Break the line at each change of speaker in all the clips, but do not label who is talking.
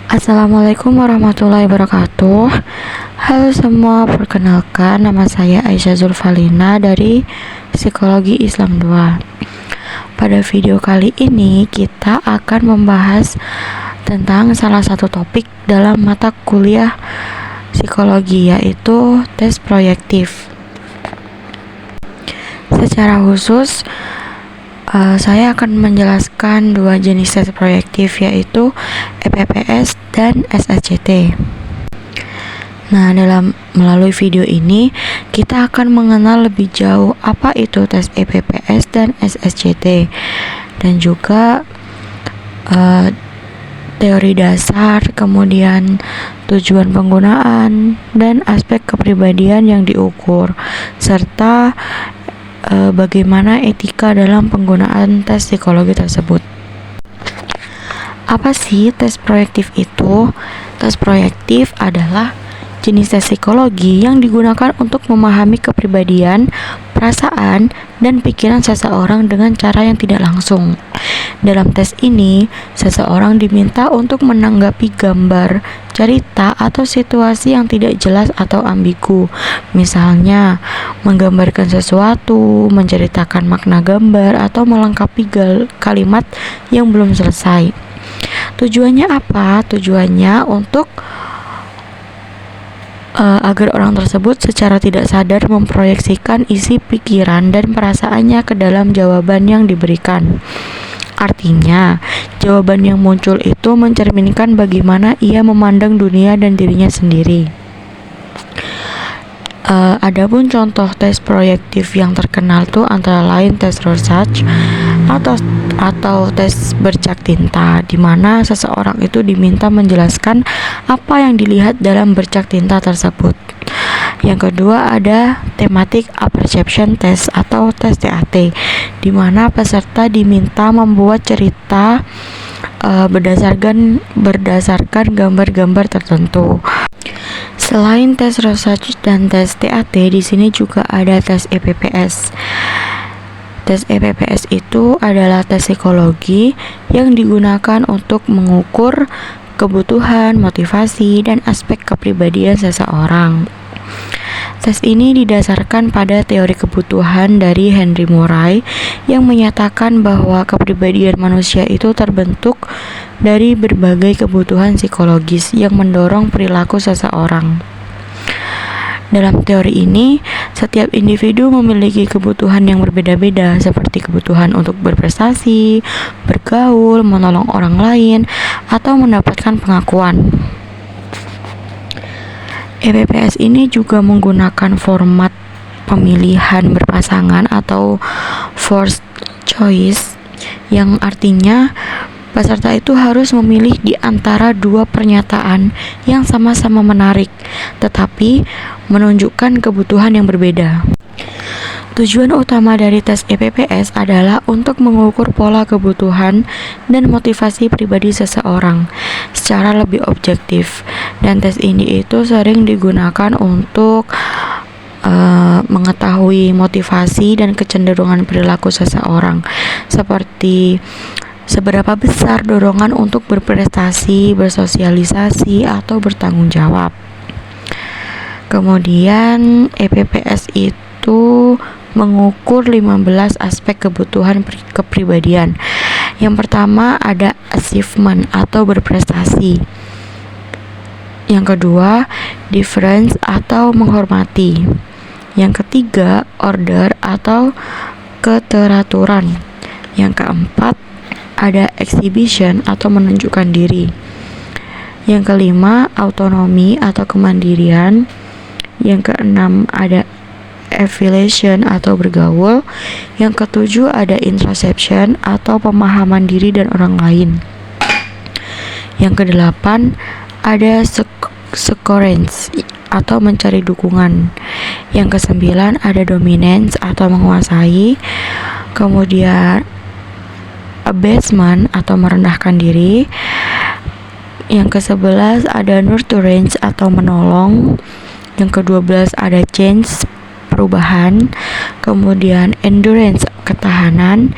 Assalamualaikum warahmatullahi wabarakatuh. Halo semua, perkenalkan nama saya Aisyah Zulfalina dari Psikologi Islam 2. Pada video kali ini kita akan membahas tentang salah satu topik dalam mata kuliah psikologi, yaitu tes proyektif. Secara khusus saya akan menjelaskan dua jenis tes proyektif, yaitu EPPS dan SSCT. Nah, melalui video ini kita akan mengenal lebih jauh apa itu tes EPPS dan SSCT, dan juga teori dasar, kemudian tujuan penggunaan, dan aspek kepribadian yang diukur, serta bagaimana etika dalam penggunaan tes psikologi tersebut. Apa sih tes proyektif itu? Tes proyektif adalah jenis tes psikologi yang digunakan untuk memahami kepribadian, perasaan, dan pikiran seseorang dengan cara yang tidak langsung. Dalam tes ini, seseorang diminta untuk menanggapi gambar, cerita, atau situasi yang tidak jelas atau ambigu. Misalnya, menggambarkan sesuatu, menceritakan makna gambar, atau melengkapi kalimat yang belum selesai. Tujuannya apa? Tujuannya untuk agar orang tersebut secara tidak sadar memproyeksikan isi pikiran dan perasaannya ke dalam jawaban yang diberikan. Artinya, jawaban yang muncul itu mencerminkan bagaimana ia memandang dunia dan dirinya sendiri. Adapun contoh tes proyektif yang terkenal tuh antara lain tes Rorschach atau tes bercak tinta, di mana seseorang itu diminta menjelaskan apa yang dilihat dalam bercak tinta tersebut. Yang kedua ada thematic apperception test atau tes TAT, di mana peserta diminta membuat cerita berdasarkan gambar-gambar tertentu. Selain tes Rorschach dan tes TAT, di sini juga ada tes EPPS. Tes EPPS itu adalah tes psikologi yang digunakan untuk mengukur kebutuhan, motivasi, dan aspek kepribadian seseorang. Tes ini didasarkan pada teori kebutuhan dari Henry Murray yang menyatakan bahwa kepribadian manusia itu terbentuk dari berbagai kebutuhan psikologis yang mendorong perilaku seseorang. Dalam teori ini, setiap individu memiliki kebutuhan yang berbeda-beda, seperti kebutuhan untuk berprestasi, bergaul, menolong orang lain, atau mendapatkan pengakuan. EPPS ini juga menggunakan format pemilihan berpasangan atau forced choice, yang artinya peserta itu harus memilih di antara dua pernyataan yang sama-sama menarik, tetapi menunjukkan kebutuhan yang berbeda. Tujuan utama dari tes EPPS adalah untuk mengukur pola kebutuhan dan motivasi pribadi seseorang secara lebih objektif, dan tes ini itu sering digunakan untuk mengetahui motivasi dan kecenderungan perilaku seseorang, seperti seberapa besar dorongan untuk berprestasi, bersosialisasi, atau bertanggung jawab. Kemudian EPPS itu mengukur 15 aspek kebutuhan kepribadian. Yang pertama ada achievement atau berprestasi. Yang kedua, difference atau menghormati. Yang ketiga, order atau keteraturan. Yang keempat, ada exhibition atau menunjukkan diri. Yang kelima, autonomi atau kemandirian. Yang keenam, ada affiliation atau bergaul. Yang ketujuh ada introspection atau pemahaman diri dan orang lain. Yang kedelapan ada securrence atau mencari dukungan. Yang kesembilan ada dominance atau menguasai. Kemudian abasement atau merendahkan diri. Yang ke-11 ada nurturance atau menolong. Yang ke-12 ada change, perubahan. Kemudian endurance, ketahanan.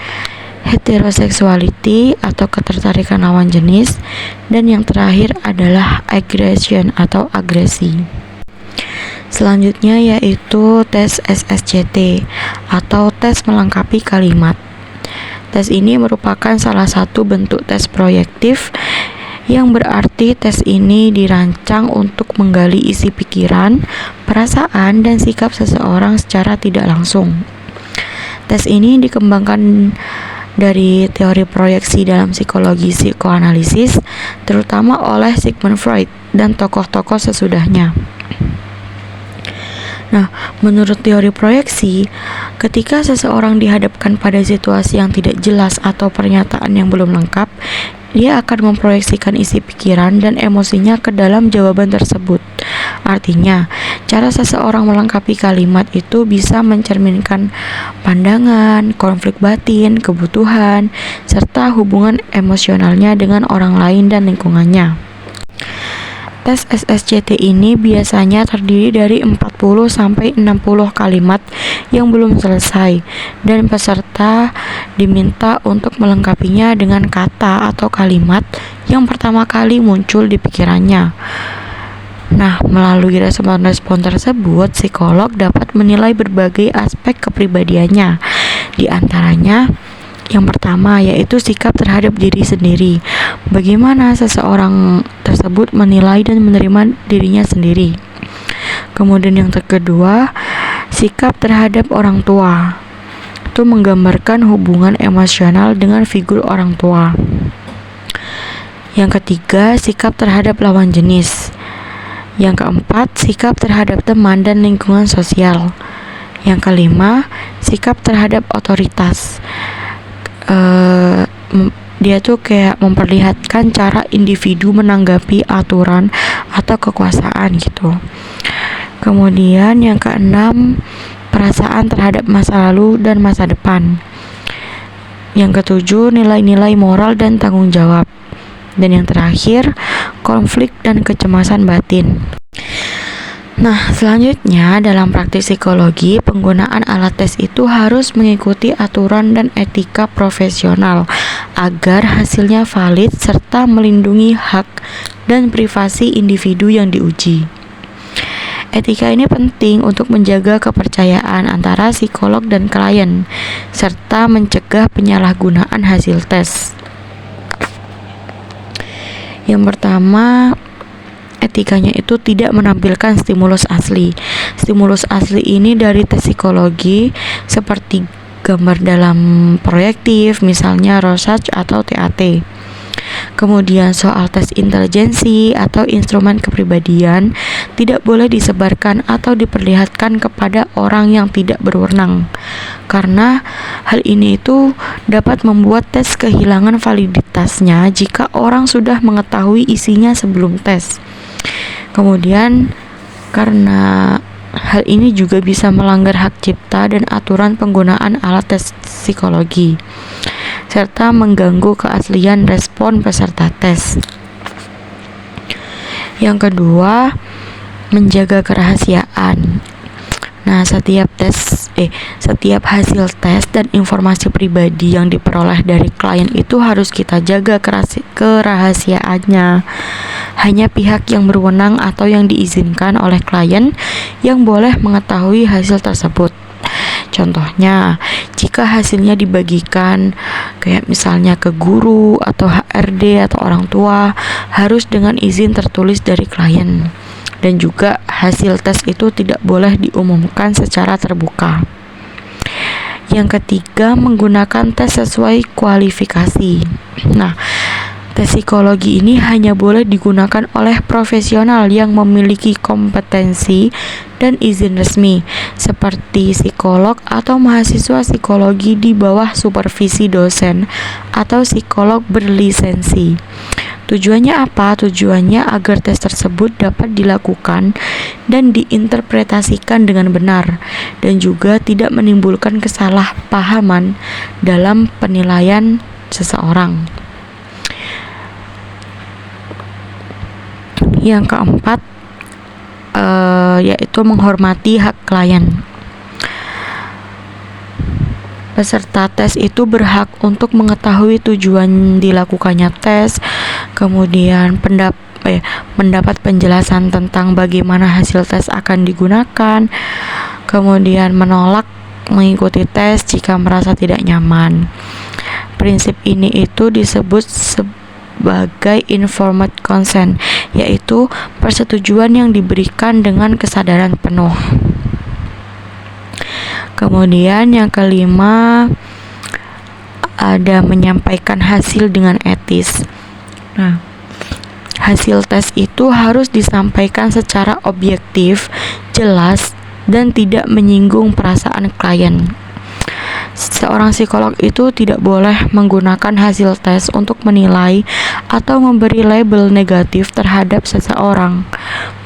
heterosexuality atau ketertarikan lawan jenis, dan yang terakhir adalah aggression atau agresi. Selanjutnya yaitu tes SSCT atau tes melengkapi kalimat. Tes ini merupakan salah satu bentuk tes proyektif, yang berarti tes ini dirancang untuk menggali isi pikiran, perasaan, dan sikap seseorang secara tidak langsung. Tes ini dikembangkan dari teori proyeksi dalam psikologi psikoanalisis, terutama oleh Sigmund Freud dan tokoh-tokoh sesudahnya. Nah, menurut teori proyeksi, ketika seseorang dihadapkan pada situasi yang tidak jelas atau pernyataan yang belum lengkap, dia akan memproyeksikan isi pikiran dan emosinya ke dalam jawaban tersebut. Artinya, cara seseorang melengkapi kalimat itu bisa mencerminkan pandangan, konflik batin, kebutuhan, serta hubungan emosionalnya dengan orang lain dan lingkungannya. Tes SSCT ini biasanya terdiri dari 40-60 kalimat yang belum selesai, dan peserta diminta untuk melengkapinya dengan kata atau kalimat yang pertama kali muncul di pikirannya. Nah, melalui respon-respon tersebut, psikolog dapat menilai berbagai aspek kepribadiannya. Di antaranya, yang pertama yaitu sikap terhadap diri sendiri. Bagaimana seseorang tersebut menilai dan menerima dirinya sendiri. Kemudian yang kedua, sikap terhadap orang tua. Itu menggambarkan hubungan emosional dengan figur orang tua. Yang ketiga, sikap terhadap lawan jenis. Yang keempat, sikap terhadap teman dan lingkungan sosial. Yang kelima, sikap terhadap otoritas. Dia tuh kayak memperlihatkan cara individu menanggapi aturan atau kekuasaan gitu. Kemudian yang keenam, perasaan terhadap masa lalu dan masa depan. Yang ketujuh, nilai-nilai moral dan tanggung jawab. Dan yang terakhir, konflik dan kecemasan batin. Nah, selanjutnya dalam praktik psikologi, penggunaan alat tes itu harus mengikuti aturan dan etika profesional agar hasilnya valid serta melindungi hak dan privasi individu yang diuji. Etika ini penting untuk menjaga kepercayaan antara psikolog dan klien, serta mencegah penyalahgunaan hasil tes. Yang pertama, etikanya itu tidak menampilkan stimulus asli. Stimulus asli ini dari tes psikologi seperti gambar dalam proyektif, misalnya Rorschach atau TAT. Kemudian soal tes intelijensi atau instrumen kepribadian tidak boleh disebarkan atau diperlihatkan kepada orang yang tidak berwenang, karena hal ini itu dapat membuat tes kehilangan validitasnya jika orang sudah mengetahui isinya sebelum tes. Kemudian karena hal ini juga bisa melanggar hak cipta dan aturan penggunaan alat tes psikologi, serta mengganggu keaslian respon peserta tes. Yang kedua, menjaga kerahasiaan. Nah, setiap hasil tes dan informasi pribadi yang diperoleh dari klien itu harus kita jaga kerahasiaannya. Hanya pihak yang berwenang atau yang diizinkan oleh klien yang boleh mengetahui hasil tersebut. Contohnya, jika hasilnya dibagikan kayak misalnya ke guru atau HRD atau orang tua, harus dengan izin tertulis dari klien. Dan juga hasil tes itu tidak boleh diumumkan secara terbuka. Yang ketiga, menggunakan tes sesuai kualifikasi. Nah, tes psikologi ini hanya boleh digunakan oleh profesional yang memiliki kompetensi dan izin resmi, seperti psikolog atau mahasiswa psikologi di bawah supervisi dosen atau psikolog berlisensi. Tujuannya apa? Tujuannya agar tes tersebut dapat dilakukan dan diinterpretasikan dengan benar, dan juga tidak menimbulkan kesalahpahaman dalam penilaian seseorang. Yang keempat, yaitu menghormati hak klien. Peserta tes itu berhak untuk mengetahui tujuan dilakukannya tes, kemudian mendapat penjelasan tentang bagaimana hasil tes akan digunakan, kemudian menolak mengikuti tes jika merasa tidak nyaman. Prinsip ini itu disebut sebagai informed consent, yaitu persetujuan yang diberikan dengan kesadaran penuh. Kemudian yang kelima, ada menyampaikan hasil dengan etis. Nah, hasil tes itu harus disampaikan secara objektif, jelas, dan tidak menyinggung perasaan klien. Seorang psikolog itu tidak boleh menggunakan hasil tes untuk menilai atau memberi label negatif terhadap seseorang.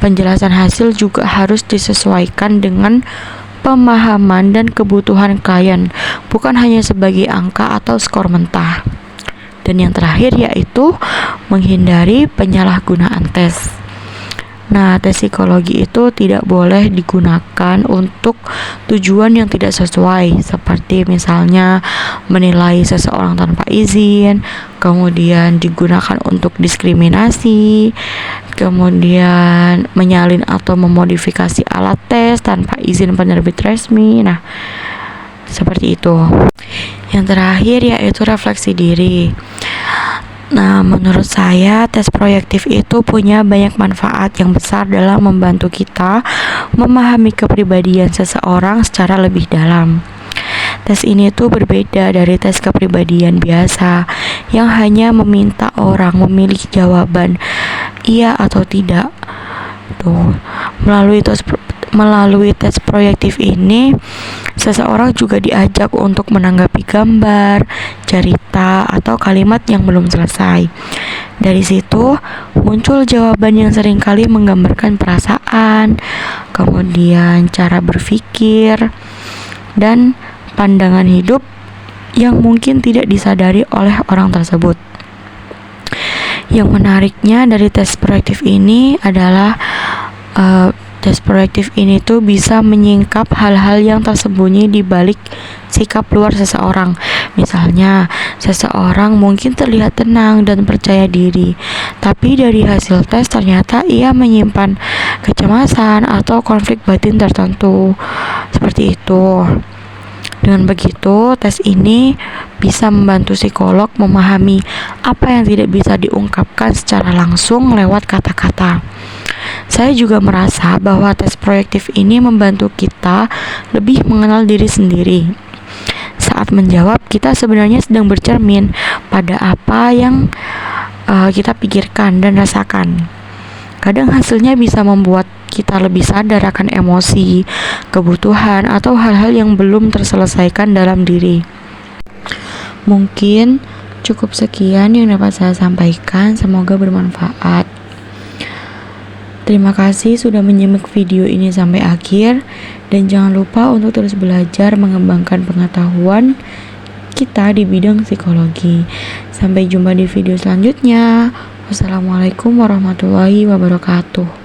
Penjelasan hasil juga harus disesuaikan dengan pemahaman dan kebutuhan klien, bukan hanya sebagai angka atau skor mentah. Dan yang terakhir yaitu menghindari penyalahgunaan tes. Nah, tes psikologi itu tidak boleh digunakan untuk tujuan yang tidak sesuai, seperti misalnya menilai seseorang tanpa izin, kemudian digunakan untuk diskriminasi, kemudian menyalin atau memodifikasi alat tes tanpa izin penerbit resmi. Nah, seperti itu. Yang terakhir yaitu refleksi diri. Nah, menurut saya tes proyektif itu punya banyak manfaat yang besar dalam membantu kita memahami kepribadian seseorang secara lebih dalam. Tes ini tuh berbeda dari tes kepribadian biasa yang hanya meminta orang memilih jawaban iya atau tidak. Melalui tes proyektif ini, seseorang juga diajak untuk menanggapi gambar, cerita, atau kalimat yang belum selesai. Dari situ muncul jawaban yang seringkali menggambarkan perasaan, kemudian cara berpikir, dan pandangan hidup yang mungkin tidak disadari oleh orang tersebut. Yang menariknya dari tes proyektif ini adalah tes proyektif ini tuh bisa menyingkap hal-hal yang tersembunyi di balik sikap luar seseorang. Misalnya, seseorang mungkin terlihat tenang dan percaya diri, tapi dari hasil tes ternyata ia menyimpan kecemasan atau konflik batin tertentu. Seperti itu. Dengan begitu, tes ini bisa membantu psikolog memahami apa yang tidak bisa diungkapkan secara langsung lewat kata-kata. Saya juga merasa bahwa tes proyektif ini membantu kita lebih mengenal diri sendiri. Saat menjawab, kita sebenarnya sedang bercermin pada apa yang kita pikirkan dan rasakan. Kadang hasilnya bisa membuat kita lebih sadar akan emosi, kebutuhan, atau hal-hal yang belum terselesaikan dalam diri. Mungkin cukup sekian yang dapat saya sampaikan, semoga bermanfaat. Terima kasih sudah menyimak video ini sampai akhir, dan jangan lupa untuk terus belajar mengembangkan pengetahuan kita di bidang psikologi. Sampai jumpa di video selanjutnya. Wassalamualaikum warahmatullahi wabarakatuh.